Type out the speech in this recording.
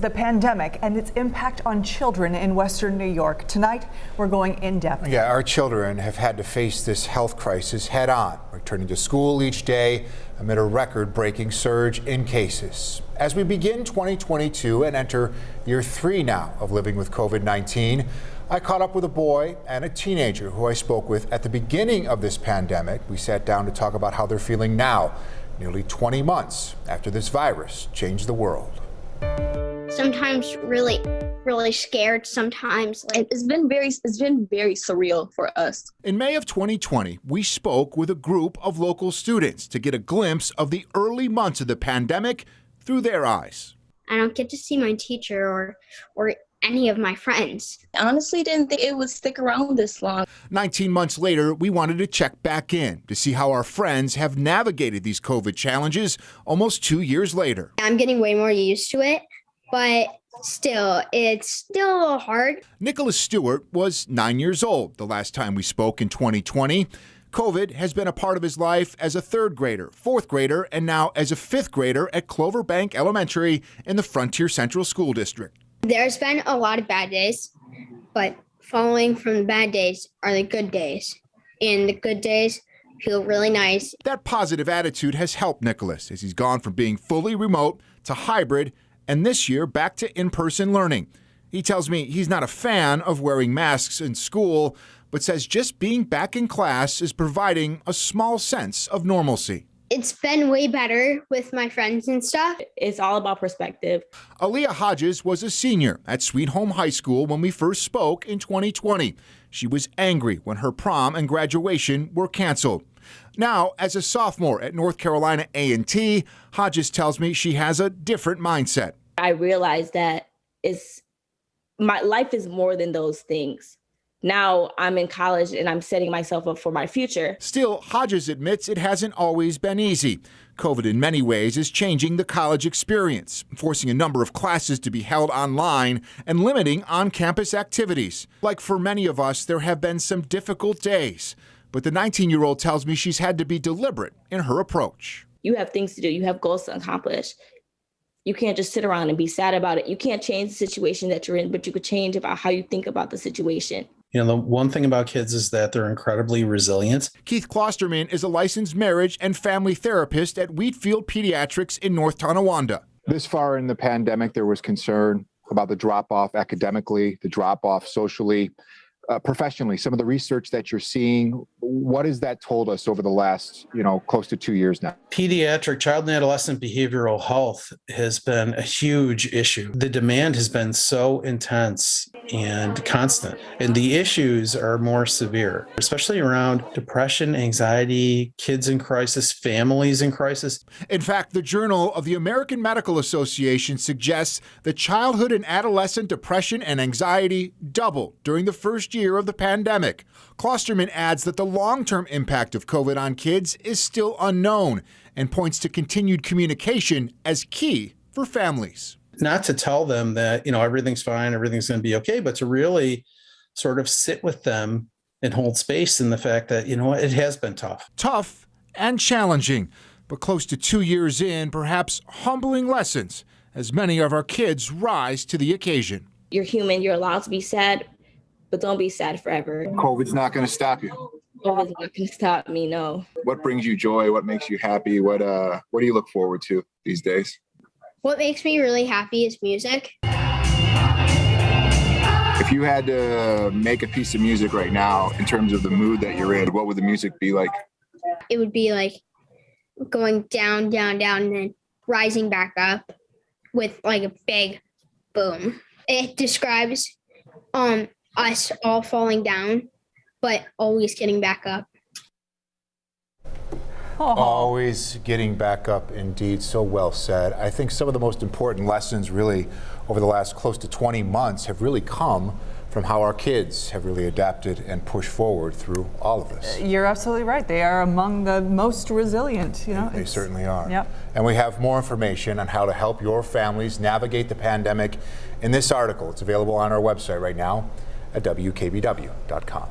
the pandemic and its impact on children in Western New York. Tonight, we're going in depth. Yeah, our children have had to face this health crisis head on, returning to school each day amid a record-breaking surge in cases. As we begin 2022 and enter year 3 now of living with COVID-19, I caught up with a boy and a teenager who I spoke with at the beginning of this pandemic. We sat down to talk about how they're feeling now, nearly 20 months after this virus changed the world. Sometimes really scared, sometimes it's been very surreal for us. In May of 2020, we spoke with a group of local students to get a glimpse of the early months of the pandemic through their eyes. I don't get to see my teacher or any of my friends. I honestly didn't think it would stick around this long. 19 months later, we wanted to check back in to see how our friends have navigated these COVID challenges almost 2 years later. I'm getting way more used to it, but it's still a little hard. Nicholas Stewart was 9 years old the last time we spoke in 2020. COVID has been a part of his life as a 3rd grader, 4th grader, and now as a 5th grader at Clover Bank Elementary in the Frontier Central School District. There's been a lot of bad days, but following from the bad days are the good days. And the good days feel really nice. That positive attitude has helped Nicholas as he's gone from being fully remote to hybrid and this year back to in-person learning. He tells me he's not a fan of wearing masks in school, but says just being back in class is providing a small sense of normalcy. It's been way better with my friends and stuff. It's all about perspective. Aaliyah Hodges was a senior at Sweet Home High School when we first spoke in 2020. She was angry when her prom and graduation were canceled. Now, as a sophomore at North Carolina A&T, Hodges tells me she has a different mindset. I realized that my life is more than those things. Now I'm in college and I'm setting myself up for my future. Still, Hodges admits it hasn't always been easy. COVID in many ways is changing the college experience, forcing a number of classes to be held online and limiting on-campus activities. Like for many of us, there have been some difficult days, but the 19-year-old tells me she's had to be deliberate in her approach. You have things to do. You have goals to accomplish. You can't just sit around and be sad about it. You can't change the situation that you're in, but you could change about how you think about the situation. You know, the one thing about kids is that they're incredibly resilient. Keith Klosterman is a licensed marriage and family therapist at Wheatfield Pediatrics in North Tonawanda. This far in the pandemic, there was concern about the drop-off academically, the drop-off socially, professionally. Some of the research that you're seeing, what has that told us over the last, close to 2 years now? Pediatric child and adolescent behavioral health has been a huge issue. The demand has been so intense and constant, and the issues are more severe, especially around depression, anxiety, kids in crisis, families in crisis. In fact, the Journal of the American Medical Association suggests that childhood and adolescent depression and anxiety doubled during the first year of the pandemic. Klosterman adds that the long-term impact of COVID on kids is still unknown and points to continued communication as key for families. Not to tell them that, everything's fine, everything's going to be okay, but to really sort of sit with them and hold space in the fact that, it has been tough. Tough and challenging, but close to 2 years in, perhaps humbling lessons as many of our kids rise to the occasion. You're human. You're allowed to be sad, but don't be sad forever. COVID's not going to stop you. COVID's not going to stop me, no. What brings you joy? What makes you happy? What do you look forward to these days? What makes me really happy is music. If you had to make a piece of music right now, in terms of the mood that you're in, what would the music be like? It would be like going down, down, down, and then rising back up with like a big boom. It describes us all falling down, but always getting back up. Oh. Always getting back up, indeed. So well said. I think some of the most important lessons really over the last close to 20 months have really come from how our kids have really adapted and pushed forward through all of this. You're absolutely right. They are among the most resilient. They certainly are. Yep. And we have more information on how to help your families navigate the pandemic in this article. It's available on our website right now at WKBW.com.